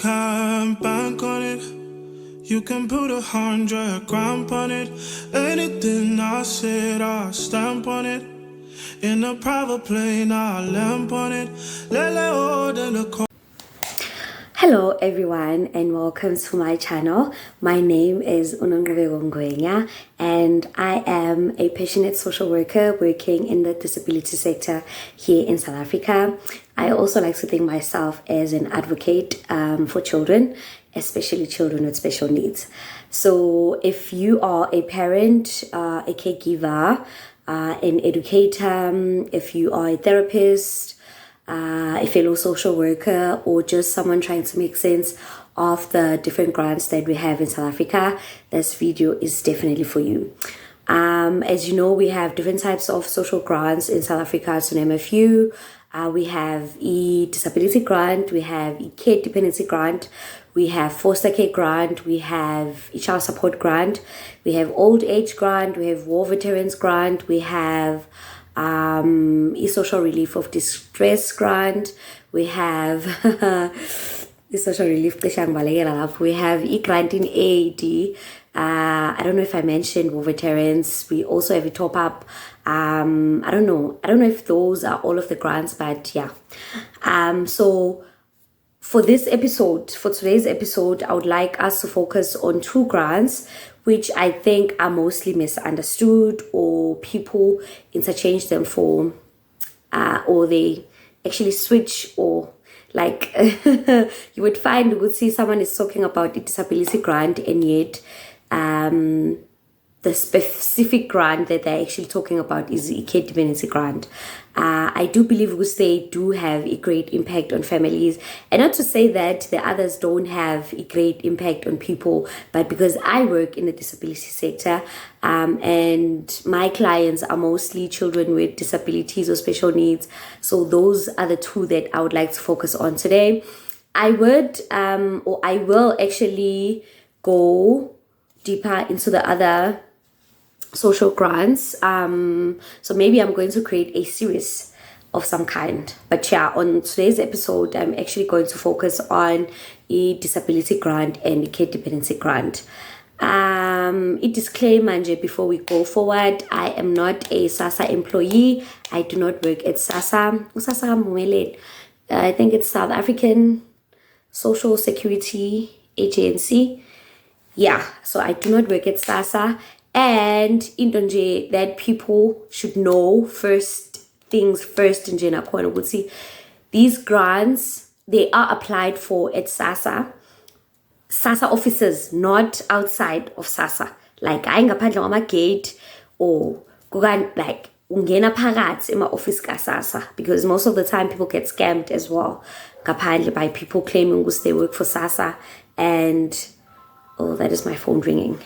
can bank on it. You can put 100 grand on it. Anything I said, I stamp on it. In a private plane, I lamp on it. Hello everyone and welcome to my channel. My name is Unongqubeko Ngwenya and I am a passionate social worker working in the disability sector here in South Africa. I also like to think myself as an advocate for children, especially children with special needs. So if you are a parent, a caregiver, an educator, if you are a therapist, a fellow social worker, or just someone trying to make sense of the different grants that we have in South Africa, this video is definitely for you. As you know, we have different types of social grants in South Africa, to name a few. We have disability grant, we have care dependency grant, we have foster care grant, we have child support grant, we have old age grant, we have war veterans grant, we have social relief of distress grant, we have social relief, we have grant in aid. I don't know if I mentioned war veterans. We also have a top up. I don't know if those are all of the grants, but yeah. So for today's episode, I would like us to focus on two grants which I think are mostly misunderstood, or people interchange them for, or they actually switch, or like you would see someone is talking about a disability grant, and yet the specific grant that they're actually talking about is the care dependency grant. I do believe because they do have a great impact on families, and not to say that the others don't have a great impact on people, but because I work in the disability sector, and my clients are mostly children with disabilities or special needs, so those are the two that I would like to focus on today. I will actually go deeper into the other social grants, so maybe I'm going to create a series of some kind, but yeah, on today's episode I'm actually going to focus on a disability grant and a care dependency grant. A disclaimer nje before we go forward: I am not a SASSA employee. I do not work at SASSA. I think it's South African Social Security Agency. Yeah, so I do not work at SASSA. And into nje that people should know first things first, nje nakhona ukuthi these grants, they are applied for at SASSA offices, not outside of SASSA. Like ayingaphandle kwama-gate, or like ungena phakathi ema-office ka-SASSA, because most of the time people get scammed as well ngaphandle by people claiming ukuthi they work for SASSA. And oh, that is my phone ringing.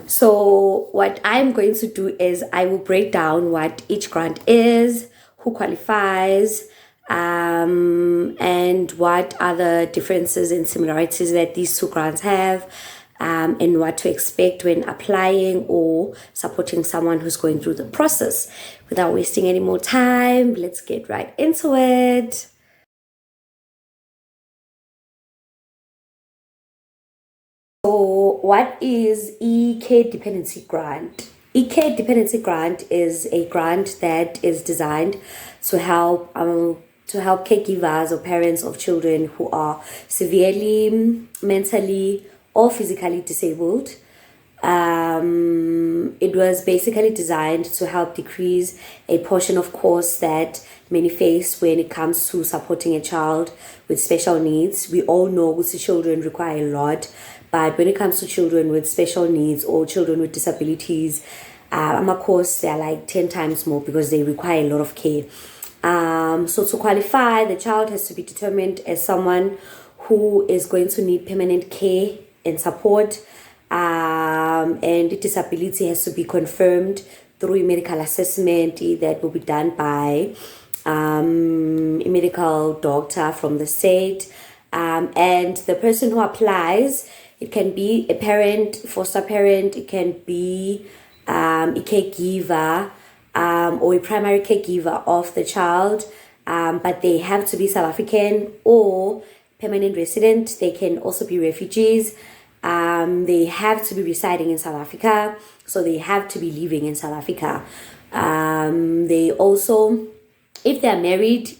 So what I'm going to do is I will break down what each grant is, who qualifies, and what are the differences and similarities that these two grants have, and what to expect when applying or supporting someone who's going through the process. Without wasting any more time, let's get right into it. So what is care dependency grant? Care dependency grant is a grant that is designed to help caregivers or parents of children who are severely mentally or physically disabled. It was basically designed to help decrease a portion of costs that many face when it comes to supporting a child with special needs. We all know that children require a lot, but when it comes to children with special needs or children with disabilities, of course, they're like 10 times more because they require a lot of care. So to qualify, the child has to be determined as someone who is going to need permanent care and support, and disability has to be confirmed through a medical assessment that will be done by a medical doctor from the state, and the person who applies, it can be a parent, foster parent, it can be a caregiver, or a primary caregiver of the child, but they have to be South African or permanent resident. They can also be refugees. They have to be residing in South Africa, so they have to be living in South Africa. They also, if they are married,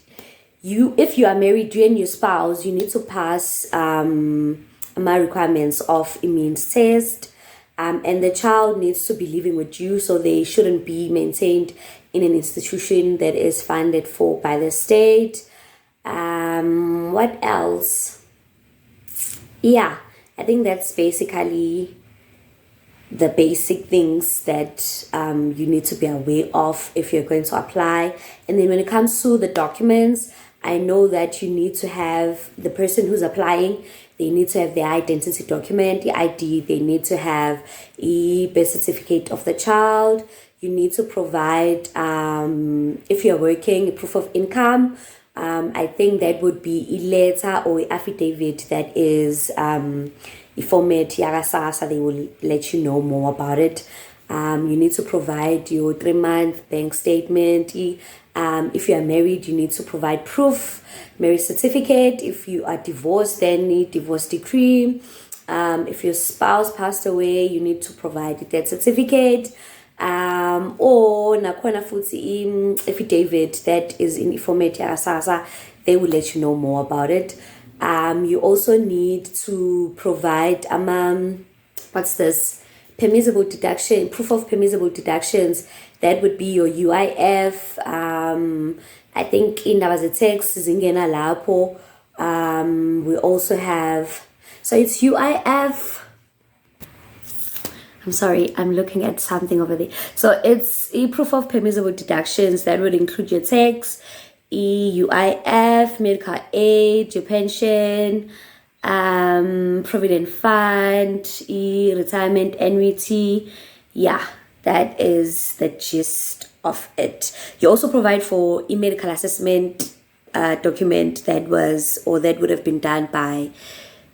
if you are married, you and your spouse, you need to pass my requirements of a means test. And the child needs to be living with you, so they shouldn't be maintained in an institution that is funded for by the state. What else? Yeah, I think that's basically the basic things that you need to be aware of if you're going to apply. And then when it comes to the documents, I know that you need to have the person who's applying, they need to have their identity document, the ID, they need to have a birth certificate of the child. You need to provide, if you're working, a proof of income. I think that would be a letter or an affidavit that is a format Yarasasa. They will let you know more about it. You need to provide your 3-month bank statement. If you are married, you need to provide proof, marriage certificate. If you are divorced, then need divorce decree. If your spouse passed away, you need to provide a death certificate. Or nakhona futhi affidavit that is in format Yarasasa. They will let you know more about it. You also need to provide what's this? Permissible deduction, proof of permissible deductions. That would be your UIF. I think in our text zingena lapho. We also have, so it's UIF. I'm sorry, I'm looking at something over there. So it's a proof of permissible deductions that would include your tax, UIF, medical aid, your pension, provident fund, retirement annuity. Yeah, that is the gist of it. You also provide for a medical assessment document that would have been done by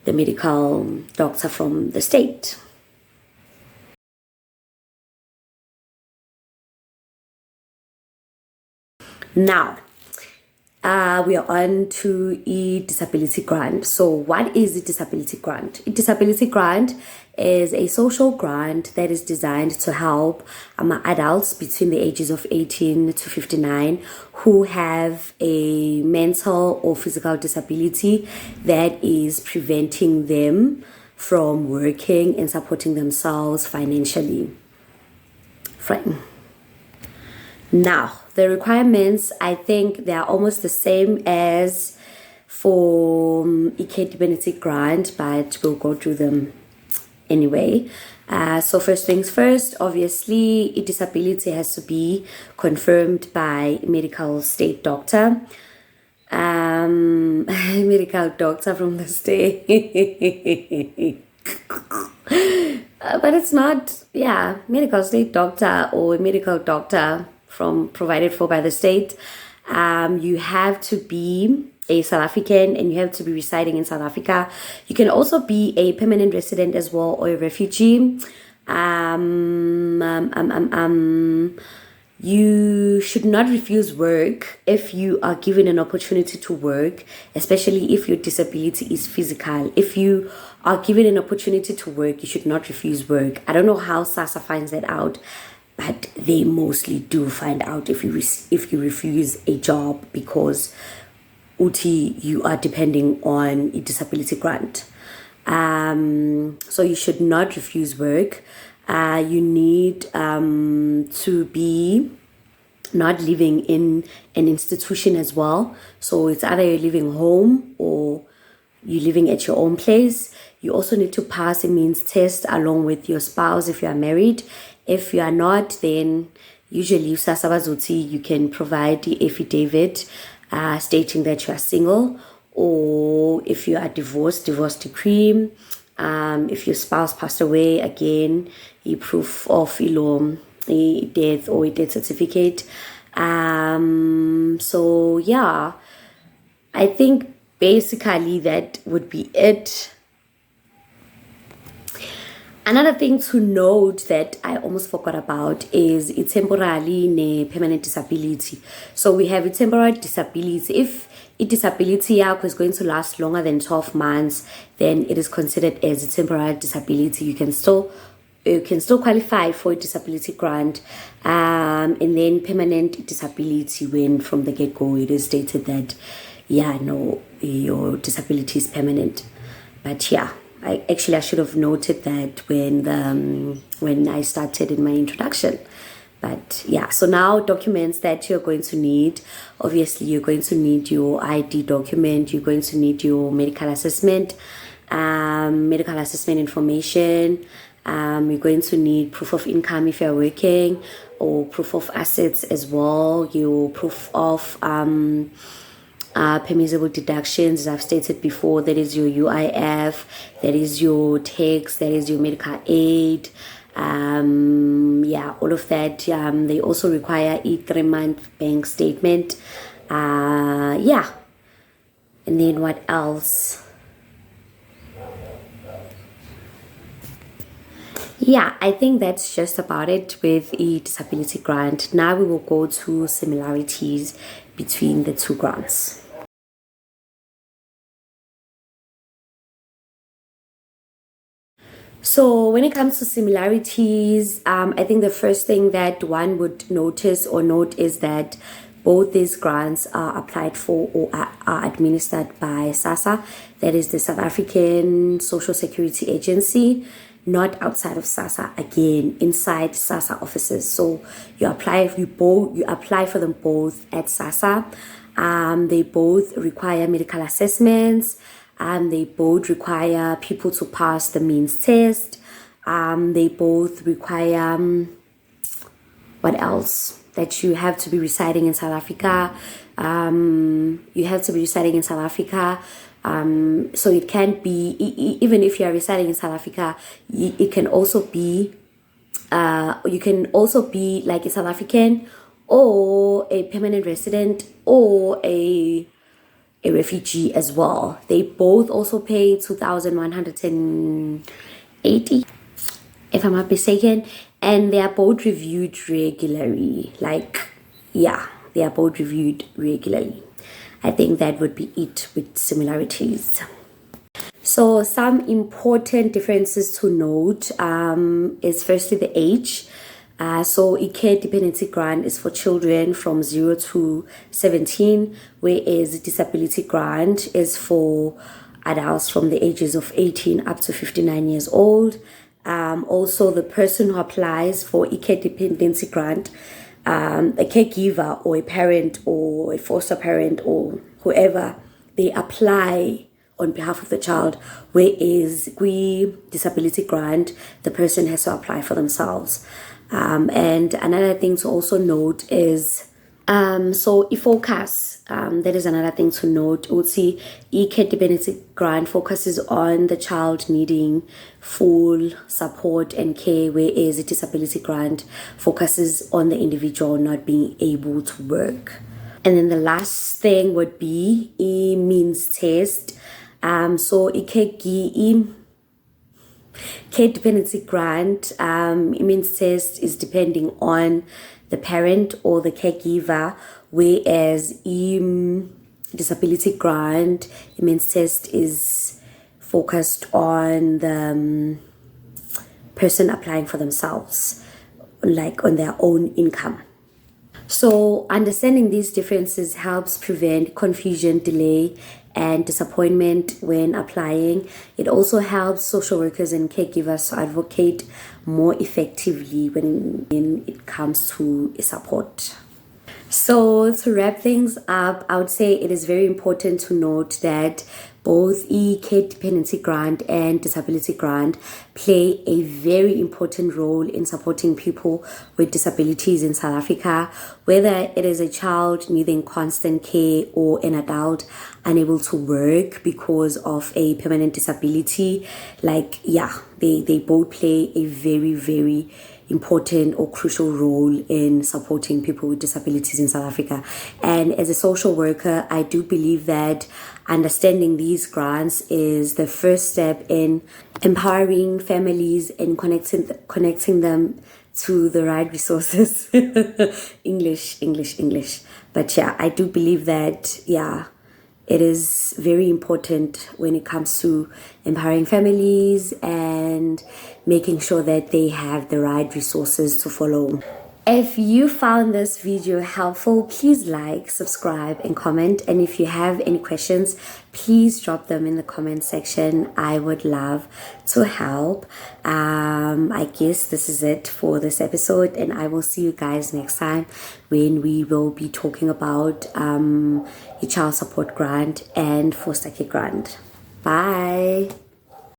the medical doctor from the state. Now, we are on to a disability grant. So what is a disability grant? A disability grant is a social grant that is designed to help adults between the ages of 18 to 59 who have a mental or physical disability that is preventing them from working and supporting themselves financially. Fine. Now, the requirements, I think they are almost the same as for Ikheti Benefit Grant, but we'll go through them anyway. So first things first, obviously, a disability has to be confirmed by a medical state doctor. Medical doctor from the state. But it's not, medical state doctor or a medical doctor provided for by the state. You have to be a South African and you have to be residing in South Africa. You can also be a permanent resident as well or a refugee. You should not refuse work if you are given an opportunity to work, especially if your disability is physical. If you are given an opportunity to work, you should not refuse work. I don't know how SASSA finds that out, but they mostly do find out if you refuse a job because you are depending on a disability grant. So you should not refuse work. You need to be not living in an institution as well. So it's either you're living home or you're living at your own place. You also need to pass a means test along with your spouse if you are married. If you are not, then usually you can provide the affidavit stating that you are single, or if you are divorced, divorce decree. If your spouse passed away, again, a proof of a death or a death certificate. So yeah, I think basically that would be it. Another thing to note that I almost forgot about is a temporary and permanent disability. So we have a temporary disability. If disability yakho is going to last longer than 12 months, then it is considered as a temporary disability. You can still qualify for a disability grant, and then permanent disability, when from the get-go it is stated that your disability is permanent. But yeah, I should have noted that when I started in my introduction. But yeah, so now documents that you're going to need. Obviously, you're going to need your ID document. You're going to need your medical assessment information. You're going to need proof of income if you're working, or proof of assets as well. Your proof of permissible deductions, as I've stated before. That is your UIF, that is your tax, that is your medical aid. All of that. They also require a 3-month bank statement. And then what else? Yeah, I think that's just about it with a disability grant. Now we will go to similarities between the two grants. So when it comes to similarities, I think the first thing that one would note is that both these grants are applied for or are administered by SASSA, that is the South African Social Security Agency, not outside of SASSA, again inside SASSA offices. So you apply for them both at SASSA. They both require medical assessments. They both require people to pass the means test. They both require what else? That you have to be residing in South Africa. So it can be, even if you are residing in South Africa, it can also be, you can also be like a South African or a permanent resident or a refugee as well. They both also pay 2,180, if I'm not mistaken, and they are both reviewed regularly. They are both reviewed regularly. I think that would be it with similarities. So some important differences to note is firstly the age. So a care dependency grant is for children from 0 to 17, whereas a disability grant is for adults from the ages of 18 up to 59 years old. Also, the person who applies for a care dependency grant, a caregiver or a parent or a foster parent or whoever, they apply on behalf of the child, whereas disability grant, the person has to apply for themselves. And another thing to also note is so e-focus, that is another thing to note. We'll see care dependency grant focuses on the child needing full support and care, whereas a disability grant focuses on the individual not being able to work. And then the last thing would be a means test. So care dependency grant, means test is depending on the parent or the caregiver, whereas disability grant means test is focused on the person applying for themselves, like on their own income. So understanding these differences helps prevent confusion, delay, and disappointment when applying. It also helps social workers and caregivers to advocate more effectively when it comes to support. So to wrap things up, I would say it is very important to note that both care dependency grant and disability grant play a very important role in supporting people with disabilities in South Africa, whether it is a child needing constant care or an adult unable to work because of a permanent disability. They both play a very, very important or crucial role in supporting people with disabilities in South Africa. And as a social worker, I do believe that understanding these grants is the first step in empowering families and connecting them to the right English. But yeah, I do believe that, it is very important when it comes to empowering families and making sure that they have the right resources to follow. If you found this video helpful, please like, subscribe, and comment. And if you have any questions, please drop them in the comment section. I would love to help. I guess this is it for this episode, and I will see you guys next time when we will be talking about a child support grant and foster care grant. Bye.